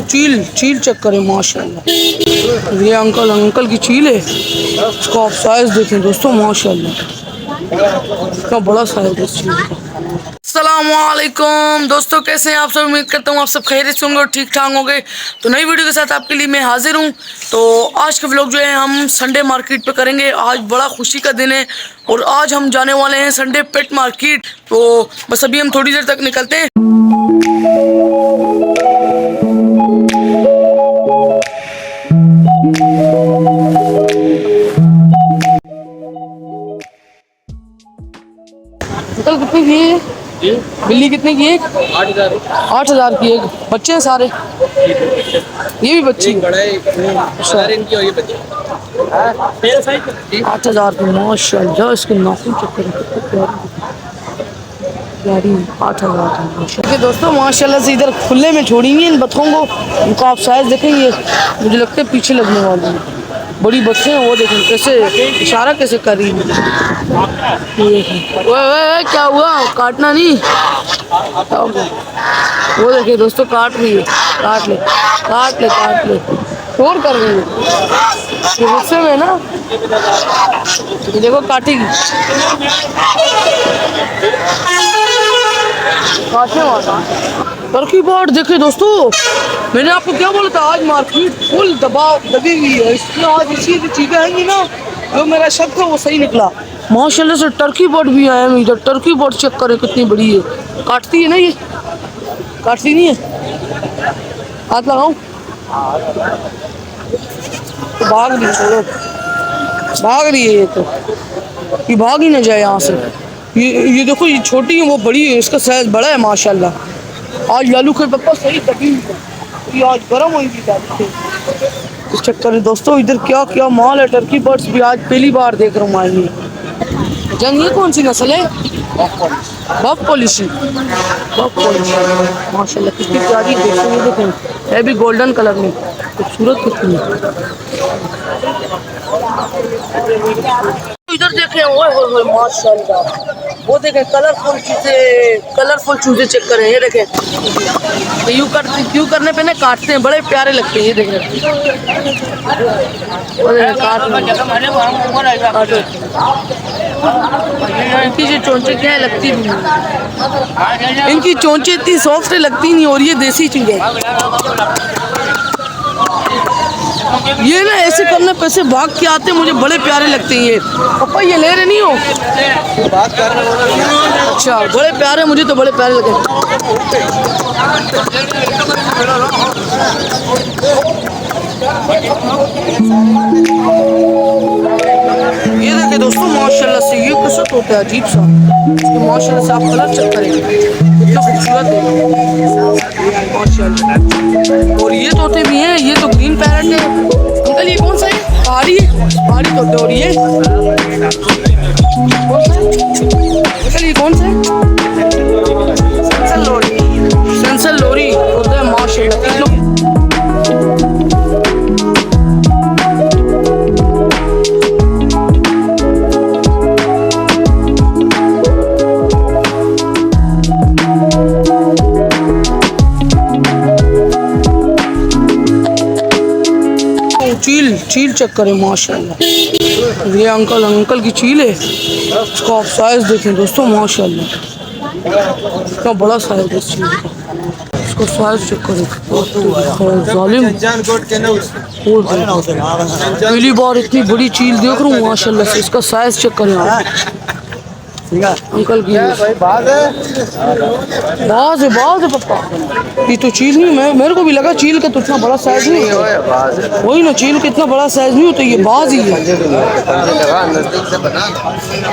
चील चील चेक करें माशाल्लाह। ये अंकल की चील है। इसका आप साइज देखें दोस्तों माशाल्लाह, इतना बड़ा साइज है इस चील का। अस्सलामुअलैकुम दोस्तों, कैसे हैं आप सब? उम्मीद करता हूँ आप सब खैरियत से होंगे और ठीक ठाक होंगे। तो नई वीडियो के साथ आपके लिए मैं हाजिर हूँ। तो आज का व्लॉग जो है हम संडे मार्केट पे करेंगे। आज बड़ा खुशी का दिन है और आज हम जाने वाले हैं संडे पेट मार्केट। तो बस अभी हम थोड़ी देर तक निकलते हैं। अंकल कितने की है बिल्ली? कितने की है? 8,000 की एक। बच्चे हैं सारे? ये भी बच्ची है? 8,000 की माशाल्लाह। इसके नाखून चक्कर 8,000 की दोस्तों माशाल्लाह से। इधर खुले में छोड़ी नहीं इन बतखों को। इनको आप साइज देखेंगे, मुझे लगता है पीछे लगने वाली है। बड़ी बच्चे हैं, वो देखें कैसे इशारा कैसे कर रही है। ओए क्या हुआ? काटना नहीं। वो देखिए दोस्तों काट रही है। काट ले शोर कर रही है गुस्से में ना। ये देखो काटेगी। काटने वाला टर्की बर्ड देखे दोस्तों। मैंने आपको क्या बोला था, आज मार्केट फुल दबी हुई है। इसमें आज इसी चीजें आएंगी ना, जो मेरा शक था वो सही निकला माशाल्लाह से। टर्की बर्ड भी आए हैं इधर। टर्की बर्ड चेक करें कितनी बड़ी है। काटती है ना ये? काटती नहीं है? हाथ लगाऊं तो भाग रही, छोड़ो भाग रही है ये। तो ये भाग ही ना जाए यहाँ से। ये देखो, ये छोटी है वो बड़ी है। इसका साइज बड़ा है माशाल्लाह। आज लालू के पप्पा सही दबी हुई, आज गर्म हुई थी। इस चक्कर में दोस्तों इधर क्या क्या माल है। टर्की बर्ड्स भी आज पहली बार देख रहा हूँ। आएंगे जंग। ये कौन सी नस्ल है? बफ पॉलिसी माशाल्लाह कितनी प्यारी देखो। ये देखें है भी गोल्डन कलर में, खूबसूरत कितनी। इधर देखें ओए माशाल्लाह, वो देखें कलरफुल चूजे चेक करें। ये देखें यूं करने पे ना काटते हैं, बड़े प्यारे लगते हैं। ये देखें इनकी जो चोंचे क्या लगती नहीं, इनकी चोंचे इतनी सॉफ्ट लगती नहीं। और ये देसी चीज है। ये ना ऐसे करने पे से भाग के आते हैं, मुझे बड़े प्यारे लगते हैं ये। पापा ये ले रहे नहीं हो? अच्छा बड़े प्यारे, मुझे तो बड़े प्यारे लगे। ये देखिए दोस्तों माशाल्लाह से ये कसरत होता है अजीब सा। माशाल्लाह से आप कलर चेक करेंगे कितना खूबसूरत है माशाल्लाह। और ये तोते भी हैं। ये तो ग्रीन पैरेट है। अंकल ये कौन सा है? पहाड़ी तोते। और ये अंकल ये कौन सा है? सेंसर लोरी तोते माशाल्लाह। चील चेक करें माशाल्लाह। ये अंकल की चील है। इसका आप साइज देखें दोस्तों माशाल्लाह, इतना बड़ा साइज है इस चील का। इसका साइज चेक करें। जालिम पहली बार इतनी बड़ी चील देख रहा हूँ माशाल्लाह से। इसका साइज चेक करें आप। अंकल की बाज है पापा। ये तो चील नहीं, मेरे को भी लगा चील का तो इतना बड़ा साइज नहीं है। वही ना, चील का इतना बड़ा साइज नहीं होता। ये बाज ही है।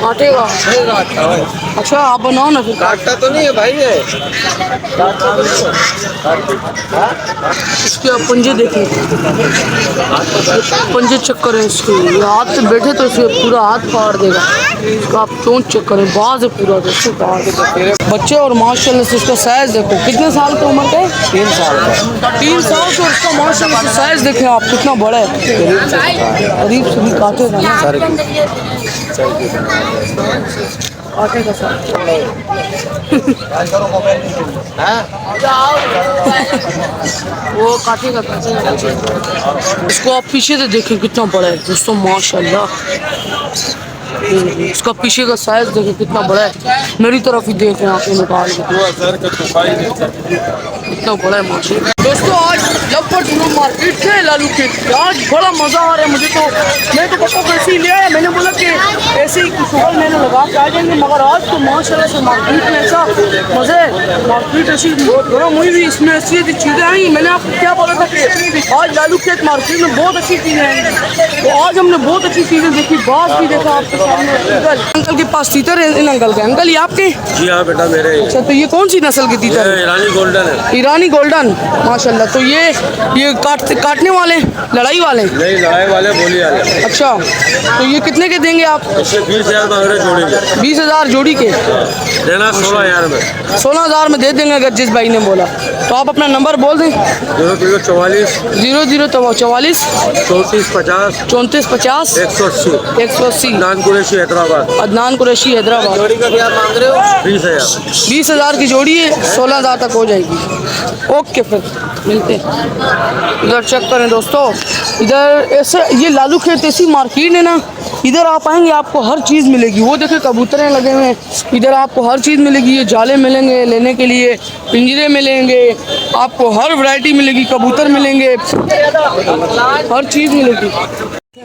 काटेगा? अच्छा आप बनाओ ना फिर। काटता तो नहीं है भाई ये। इसके आप पंजे देखें, पंजे चेक करें इसके। ये हाथ पे बैठे तो इसे पूरा हाथ फाड़ देगा। इसका आप चोंच चेक करें, बाज है पूरा दोस्तों बाज। बच्चे और माशाल्लाह से इसका साइज देखो। कितने साल की उम्र का? 3 साल का। 3 साल का। इसका माशाल्लाह से साइज देखें आप कितना बड़ा है। करीब से भी काटेगा ना। काटे का साथ वो काटे का इसको आप पीछे से देखें कितना बड़ा है दोस्तों माशाल्लाह। इसका पीछे का साइज देखें कितना बड़ा है, मेरी तरफ ही देख रहे हैं आप निकाल के कितना बड़ा है माशाल्लाह। दोस्तों आज मुजफ्फरपुर मार्केट से लालू के आज बड़ा मज़ा आ रहा है मुझे। तो मैं तो बच्चों को ऐसे ही लिया है, मैंने बोला कि ऐसे ही कुछ और मैंने लगा के आ जाएंगे, मगर आज तो माशाल्लाह से मार्केट में ऐसा मज़े मार्केट ऐसी गर्म हुई भी, इसमें ऐसी ऐसी चीज़ें आई। मैंने आपको क्या बोला था कि आज लालू खेत मार्केट में बहुत अच्छी चीज़ें आई, तो आज हमने बहुत अच्छी चीज़ें देखी। बाग भी देखा आपके सामने, अंकल के पास तीतर है इन अंकल के। अंकल ये आपके? जी हाँ बेटा मेरे। अच्छा तो ये कौन सी नस्ल की तीतर है? ईरानी गोल्डन है। ईरानी गोल्डन माशाल्लाह। तो ये काटने वाले लड़ाई वाले? नहीं लड़ाई वाले बोली वाले। अच्छा तो ये कितने के देंगे आप? इससे 20,000 मांग रहे जोड़ी के। 20,000 जोड़ी के देना 16,000 में। 16,000 में दे देंगे अगर जिस भाई ने बोला। तो आप अपना नंबर बोल दें। 0044 0044 3450 3450 180 180। अदनान कुरैशी हैदराबाद। अदनान कुरैशी हैदराबाद। जोड़ी का क्या मांग रहे हो? 20,000। 20,000 की जोड़ी है, 16,000 तक हो जाएगी। ओके फिर मिलते हैं। इधर चेक करें दोस्तों, इधर ऐसे ये लालू खेत ऐसी मार्केट है ना, इधर आप आएंगे आपको हर चीज़ मिलेगी। वो देखिए कबूतरें लगे हुए हैं, इधर आपको हर चीज़ मिलेगी। ये जाले मिलेंगे लेने के लिए, पिंजरे मिलेंगे, आपको हर वैरायटी मिलेगी, कबूतर मिलेंगे, हर चीज़ मिलेगी।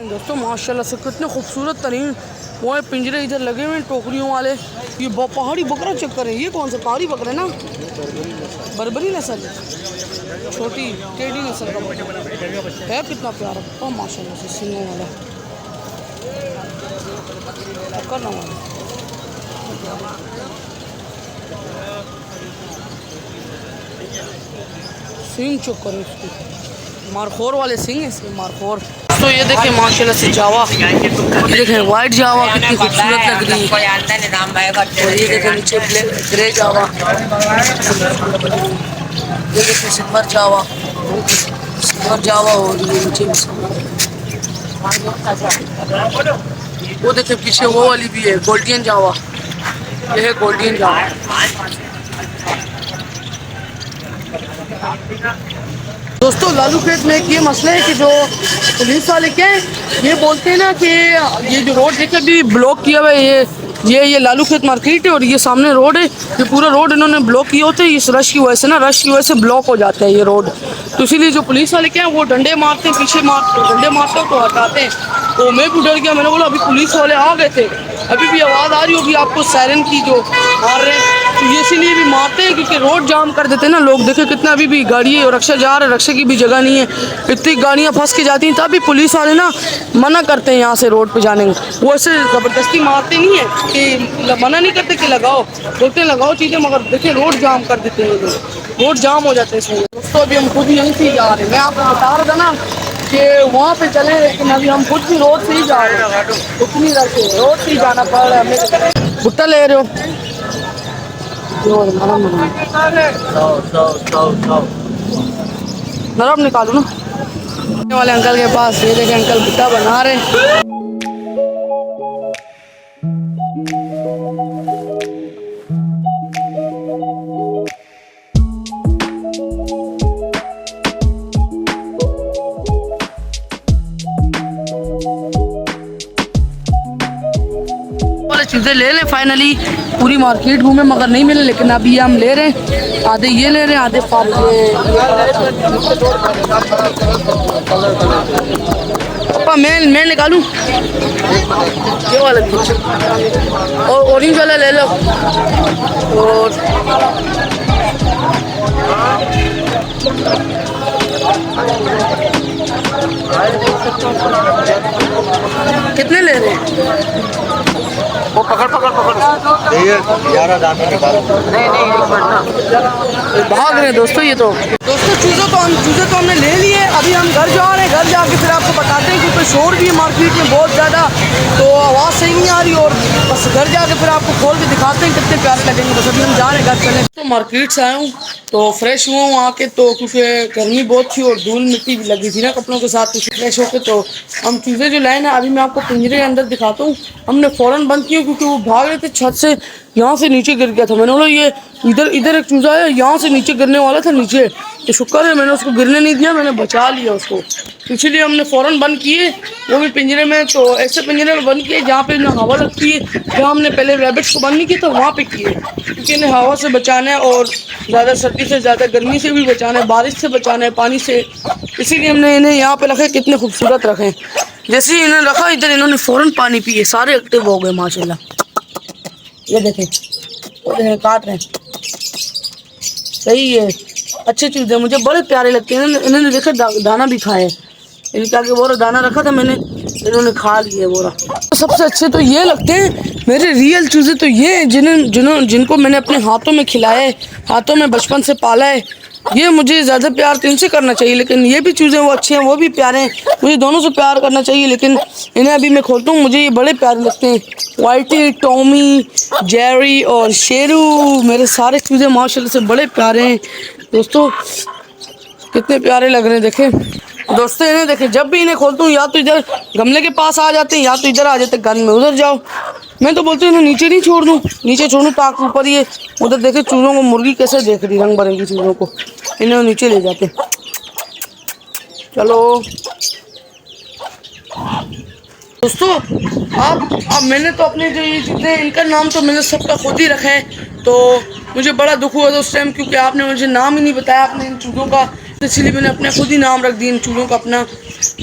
दोस्तों माशाल्लाह से कितने खूबसूरत तरीन वो है पिंजरे इधर लगे हुए हैं टोकरियों वाले। ये पहाड़ी बकरा चेक करें, ये कौन सा पहाड़ी बकरा है ना, बर्बरी नस्ल, छोटी टेढ़ी नस्ल का बकरा है, कितना प्यारा और माशाल्लाह से सिंगों वाला करना वाला। सिंग चेक करें इसकी, मारखोर वाले सिंग है इसके, मारखोर। तो ये देखें माशाल्लाह से जावा, ये देखें वाइट जावा कितनी खूबसूरत लग रही है। और ये देखें नीचे ग्रे जावा, ये देखें सिल्वर जावा, सिल्वर जावा हो रही है नीचे। वो देखें पीछे वो वाली भी है गोल्डियन जावा, ये है गोल्डियन जावा। दोस्तों लालू खेत में एक ये मसला है कि जो पुलिस वाले क्या है, ये बोलते हैं ना कि ये जो रोड देखिए अभी ब्लॉक किया हुआ है, ये लालू खेत मार्केट है और ये सामने रोड है, ये पूरा रोड इन्होंने ब्लॉक किए होते हैं। इस रश की वजह से ना, रश की वजह से ब्लॉक हो जाता है ये रोड। तो इसीलिए जो पुलिस वाले क्या है वो डंडे मारते हैं, पीछे डंडे मारते हैं तो हटाते हैं। तो मैं भी डर गया, मैंने बोला अभी पुलिस वाले आ गए थे, अभी भी आवाज़ आ रही होगी आपको सायरन की जो मार रहे हैं। तो ये इसीलिए भी मारते हैं क्योंकि रोड जाम कर देते हैं ना लोग। देखे कितना अभी भी गाड़ी और रक्षा जा रहे हैं, रक्षा की भी जगह नहीं है, इतनी गाड़ियाँ फंस के जाती हैं, तभी पुलिस वाले ना मना करते हैं यहाँ से रोड पे जाने को। वो ऐसे ज़बरदस्ती मारते नहीं है कि मना नहीं करते कि लगाओ, बोलते लगाओ चीज़ें, मगर देखिए रोड जाम कर देते हैं लोग, रोड जाम हो जाते हैं इसमें। दोस्तों अभी हम खुद यहीं से जा रहे हैं, मैं आपको बता रहा था ना कि वहाँ पे चले, लेकिन अभी हम खुद भी रोड से ही जा रहे हैं, उतनी रोड से ही जाना पड़ रहा है हमें। भुट्टा ले रहे हो नरम निकालो ना वाले अंकल के पास। ये देखें अंकल भुट्टा बना रहे हैं। चीज़ें ले लें, फाइनली पूरी मार्केट घूमे मगर नहीं मिले, लेकिन अभी हम ले रहे हैं, आधे ये ले रहे हैं, आधे पापा मैं निकालूं ये वाला और ऑरेंज वाला ले लो। और कितने ले रहे हैं? वो पकड़ 11 दाने निकालो। भाग रहे हैं दोस्तों। ये तो दोस्तों चूज़े तो हमने ले लिए, अभी हम घर जा रहे हैं। घर जाके फिर आपको बताते हैं, क्योंकि शोर भी है मार्केट में बहुत ज़्यादा, तो आवाज़ सही नहीं आ रही। और बस घर जाके फिर आपको खोल के दिखाते हैं कितने प्यारे लगेंगे। बस अभी हम जा रहे हैं घर चले। तो मार्केट से आया हूँ तो फ्रेश हुआ हूँ आके, तो क्योंकि गर्मी बहुत थी और धूल मिट्टी भी लगी थी ना कपड़ों के साथ, तो फ्रेश होके तो हम चूज़े जो लाए ना अभी मैं आपको पिंजरे के अंदर दिखाता हूँ। हमने फ़ौरन बंद किया क्योंकि वो भाग रहे थे छत से, यहाँ से नीचे गिर गया था। मैंने बोला ये इधर एक चूज़ा है, यहाँ से नीचे गिरने वाला था नीचे, तो शुक्र है मैंने उसको गिरने नहीं दिया, मैंने बचा लिया उसको, इसीलिए हमने फ़ौरन बंद किए, वो भी पिंजरे में। तो ऐसे पिंजरे में बंद किए जहाँ पे ना हवा लगती है, जहाँ हमने पहले रैबिट्स को बंद नहीं किया था वहाँ पे किए, क्योंकि इन्हें हवा से बचाना है और ज़्यादा सर्दी से ज़्यादा गर्मी से भी बचाना है, बारिश से बचाना है, पानी से, इसीलिए हमने इन्हें यहाँ पे रखे। कितने खूबसूरत रखे, जैसे ही इन्हें रखा इधर इन्होंने फ़ौरन पानी पिए, सारे एक्टिव हो गए माशाल्लाह। ये देखें वो देखें काट रहे हैं, सही है, अच्छे चीज़ है, मुझे बड़े प्यारे लगते हैं। इन्होंने देखा दाना भी खाए, इनके आगे बोरा दाना रखा था मैंने, इन्होंने खा लिया बोरा। तो सबसे अच्छे तो ये लगते हैं मेरे रियल चूज़े, तो ये हैं जिनको मैंने अपने हाथों में खिलाया है, हाथों में बचपन से पाला है, ये मुझे ज़्यादा प्यार तो इनसे करना चाहिए। लेकिन ये भी चूज़े वो अच्छे हैं, वो भी प्यारे हैं, मुझे दोनों से प्यार करना चाहिए। लेकिन इन्हें अभी मैं खोलता हूँ, मुझे ये बड़े प्यारे लगते हैं। वाइटी, टॉमी, जेरी और शेरू, मेरे सारे चूज़े माशाल्लाह से बड़े प्यारे हैं दोस्तों, कितने प्यारे लग रहे हैं। देखें दोस्तों इन्हें देखें, जब भी इन्हें खोलता हूँ या तो इधर गमले के पास आ जाते हैं या तो इधर आ जाते हैं, गन में उधर जाओ। मैं तो बोलती हूँ इन्हें नीचे नहीं छोड़ दूँ, नीचे छोड़ूँ ताकि ऊपर ये उधर देखे चूज़ों को, मुर्गी कैसे देख रही रंग बिरंगी चूज़ों को, इन्हें नीचे ले जाते। चलो दोस्तों अब मैंने तो अपने जो ये चीज़ें, इनका नाम तो मैंने सबका खुद ही रखा है, तो मुझे बड़ा दुख हुआ था उस टाइम, क्योंकि आपने मुझे नाम ही नहीं बताया अपने इन चूज़ों का, इसलिए मैंने अपने खुद ही नाम रख दिया इन चूज़ों का अपना।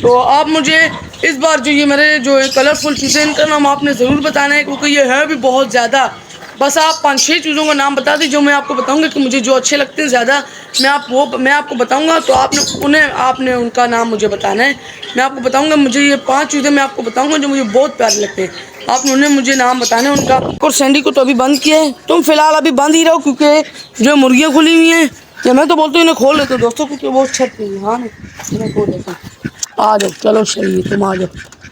तो आप मुझे इस बार जो ये मेरे जो कलरफुल चीज़ें, इनका नाम आपने ज़रूर बताना है, क्योंकि ये है भी बहुत ज़्यादा। बस आप 5-6 चीज़ों का नाम बता दीजिए जो मैं आपको बताऊंगा कि मुझे जो अच्छे लगते हैं ज़्यादा, मैं आपको बताऊंगा, तो आपने उनका नाम मुझे बताना है। मैं आपको बताऊंगा, मुझे ये 5 चीज़ें मैं आपको बताऊंगा जो मुझे बहुत प्यारे लगते हैं, आपने उन्हें मुझे नाम बताना है उनका। और सैंडी को तो अभी बंद किया है, तुम फिलहाल अभी बंद ही रहो, क्योंकि जो मुर्गियाँ खुली हुई हैं, या मैं तो बोलता हूँ इन्हें खोल लेते दोस्तों, क्योंकि वो छत पे है। हाँ इन्हें खोल लेते, आ जाओ, चलो सही है, तुम आ जाओ,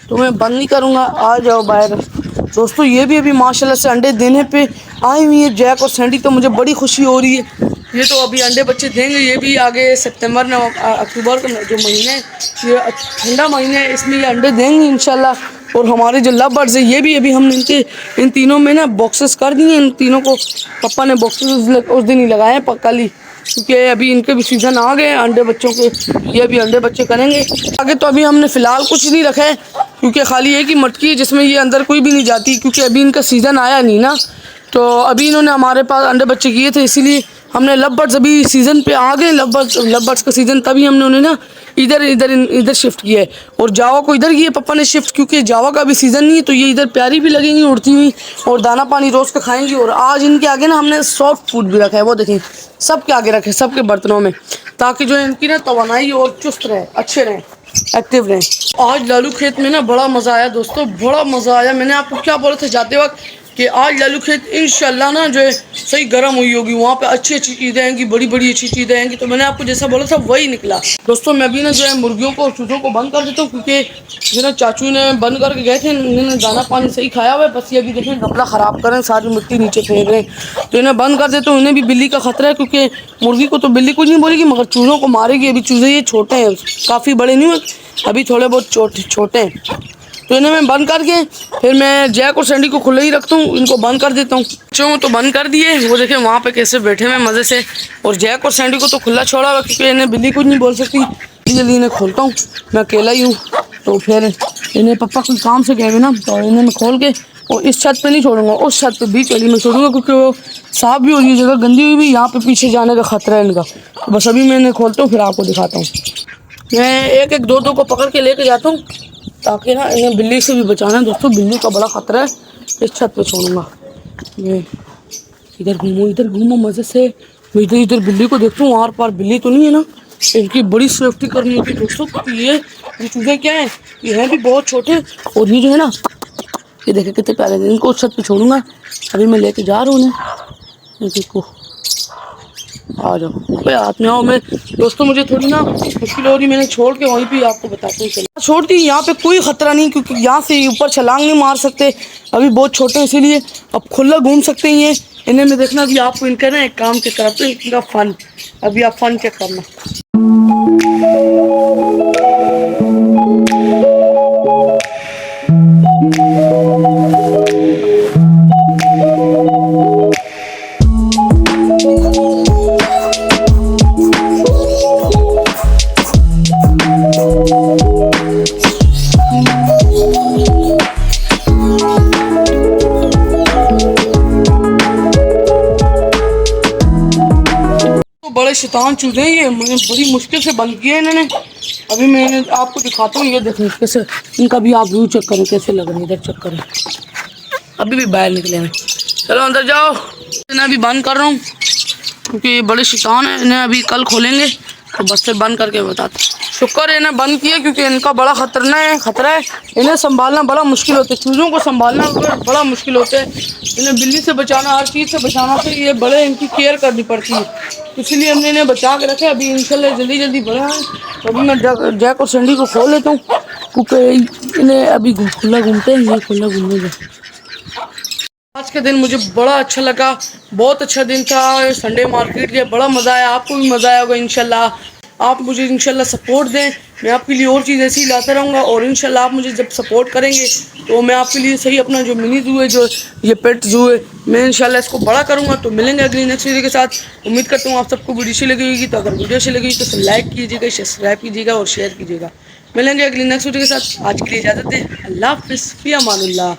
तुम्हें बंद नहीं करूँगा, आ जाओ बाहर। दोस्तों ये भी अभी माशाल्लाह से अंडे देने पे आई हुई है, जैक और सैंडी, तो मुझे बड़ी खुशी हो रही है। ये तो अभी अंडे बच्चे देंगे, ये भी आगे सितंबर में अक्टूबर का जो महीना है, ये ठंडा महीना है, इसमें ये अंडे देंगे इंशाल्लाह। और हमारे जो लव बर्ड्स है, ये भी अभी हमने इन तीनों में ना बॉक्सेस कर दिए, इन तीनों को पापा ने बॉक्सेस उस दिन ही लगाए हैं कल ही, क्योंकि अभी इनके भी सीज़न आ गए हैं अंडे बच्चों के, ये अभी अंडे बच्चे करेंगे आगे। तो अभी हमने फ़िलहाल कुछ नहीं रखा है, क्योंकि खाली एक ही मटकी है जिसमें ये अंदर कोई भी नहीं जाती, क्योंकि अभी इनका सीज़न आया नहीं ना, तो अभी इन्होंने हमारे पास अंडे बच्चे किए थे, इसीलिए हमने लव बर्ड्स अभी सीज़न पे आ गए, लव बर्ड्स का सीज़न, तभी हमने उन्हें ना इधर शिफ्ट किया है। और जावा को इधर किया पापा ने शिफ्ट, क्योंकि जावा का अभी सीज़न नहीं है, तो ये इधर प्यारी भी लगेंगी उड़ती हुई, और दाना पानी रोज़ का खाएंगी। और आज इनके आगे ना हमने सॉफ्ट फूड भी रखा है, वो देखें सबके आगे रखे, सबके बर्तनों में, ताकि जो इनकी ना तवानाई और चुस्त रहे, अच्छे रहें, एक्टिव रहें। आज लालू खेत में ना बड़ा मज़ा आया दोस्तों, बड़ा मज़ा आया। मैंने आपको क्या बोला था जाते वक्त कि आज लालू खेत इंशाल्लाह ना जो है सही गर्म हुई होगी, वहाँ पे अच्छी अच्छी चीज़ें आएंगी, बड़ी बड़ी अच्छी चीज़ें आएंगी। तो मैंने आपको जैसा बोला था वही निकला दोस्तों। मैं भी ना जो है मुर्गियों को और चूज़ों को बंद कर देता हूँ, क्योंकि जो ना चाचू ने बंद करके गए थे, इन्होंने दाना पानी सही खाया हुआ है, बस ये अभी देखें कपड़ा ख़राब करें, सारी मिट्टी नीचे फेंक रहे हैं, तो इन्हें बंद कर देता हूँ। इन्हें भी बिल्ली का खतरा है, क्योंकि मुर्गी को तो बिल्ली कुछ नहीं बोलेगी, मगर चूज़ों को मारेगी। अभी चूज़े ये छोटे हैं, काफ़ी बड़े नहीं हुए, अभी थोड़े बहुत छोटे हैं, तो इन्हें मैं बंद करके फिर मैं जैक और सैंडी को खुले ही रखता हूँ, इनको बंद कर देता हूँ। बच्चों तो बंद कर दिए, वो देखें वहाँ पे कैसे बैठे हुए मज़े से, और जैक और सैंडी को तो खुला छोड़ा हुआ, क्योंकि इन्हें बिल्ली कुछ नहीं बोल सकती, जल्दी इन्हें खोलता हूँ, मैं अकेला ही हूँ। तो फिर इन्हें पापा कोई काम से गए हुए ना, तो इन्हें मैं खोल के और इस छत पर नहीं छोड़ूंगा, उस छत पर बीच वाली में छोड़ूंगा, क्योंकि वो साफ भी हो रही है जगह, गंदी हुई भी, यहाँ पे पीछे जाने का खतरा है इनका। तो बस अभी मैं इन्हें खोलता हूँ, फिर आपको दिखाता हूँ। मैं एक एक दो को पकड़ के लेके जाता हूँ, ताकि ना इन्हें बिल्ली से भी बचाना है दोस्तों, बिल्ली का बड़ा ख़तरा है। इस छत पे छोड़ूंगा, ये इधर घूमो मज़े से, मैं इधर बिल्ली को देखता हूँ, आर पार बिल्ली तो नहीं है ना, इनकी बड़ी सेफ्टी करनी होगी दोस्तों, क्योंकि ये चूज़े क्या है, ये हैं भी बहुत छोटे, और ये जो है ना, ये देखे कितने प्यारे हैं। इनको उस छत पे छोड़ूंगा, अभी मैं लेके जा रहा हूँ उन्हें, देखो आ जाओ भाई, हाथ में आओ। मैं दोस्तों मुझे थोड़ी ना मुश्किल हो रही, मैंने छोड़ के वहीं पे आपको बताता हूँ। चलो छोड़ दी, यहाँ पे कोई ख़तरा नहीं, क्योंकि यहाँ से ऊपर छलांग नहीं मार सकते, अभी बहुत छोटे हैं इसीलिए। अब खुला घूम सकते हैं ये इन्हें में। देखना अभी आपको इनका ना एक काम चेक कराते हैं, इनका फ़न। अभी आप फ़न चेक करना। बड़े शैतान चूजे हैं ये, मैंने बड़ी मुश्किल से बंद किए इन्होंने। अभी मैं आपको दिखाता हूँ, ये देखें कैसे इनका भी आप व्यू चेक करें कैसे लग रहे हैं, इधर चेक करें। अभी भी बाहर निकले हैं। चलो अंदर जाओ, इन्हें अभी बंद कर रहा हूँ क्योंकि ये बड़े शैतान हैं। इन्हें अभी कल खोलेंगे तो बस से बंद करके बताते। शुक्र है इन्हें बंद किया क्योंकि इनका बड़ा खतरा है। इन्हें संभालना बड़ा मुश्किल होता है, चूज़ों को संभालना बड़ा मुश्किल होता है। इन्हें बिल्ली से बचाना, हर चीज़ से बचाना, फिर ये बड़े इनकी केयर करनी पड़ती है, इसलिए हमने इन्हें बचा के रखे। अभी इंशाल्लाह जल्दी जल्दी बड़े हैं, तो अभी मैं जैक और सैंडी को खोल लेता हूँ क्योंकि इन्हें अभी खुला घूमते हैं, ये खुला घूमने का। आज के दिन मुझे बड़ा अच्छा लगा, बहुत अच्छा दिन था। संडे मार्केट गया, बड़ा मज़ा आया, आपको भी मज़ा आया होगा इंशाल्लाह। आप मुझे इंशाल्लाह सपोर्ट दें, मैं आपके लिए और चीज़ ऐसी ही लाता रहूँगा। और इंशाल्लाह आप मुझे जब सपोर्ट करेंगे तो मैं आपके लिए सही अपना जो मिनी ज़ू है, जो ये पेट ज़ू है, मैं इंशाल्लाह इसको बड़ा करूँगा। तो मिलेंगे अगली नेक्स्ट वीडियो के साथ। उम्मीद करता हूँ आप सबको वीडियो अच्छी लगी होगी। तो अगर वीडियो अच्छी लगी तो लाइक कीजिएगा, सब्सक्राइब कीजिएगा और शेयर कीजिएगा। मिलेंगे अगली नेक्स्ट वीडियो के साथ। आज के लिए इजाज़त दें, अल्लाह हाफ़िज़, फ़ी अमानिल्लाह।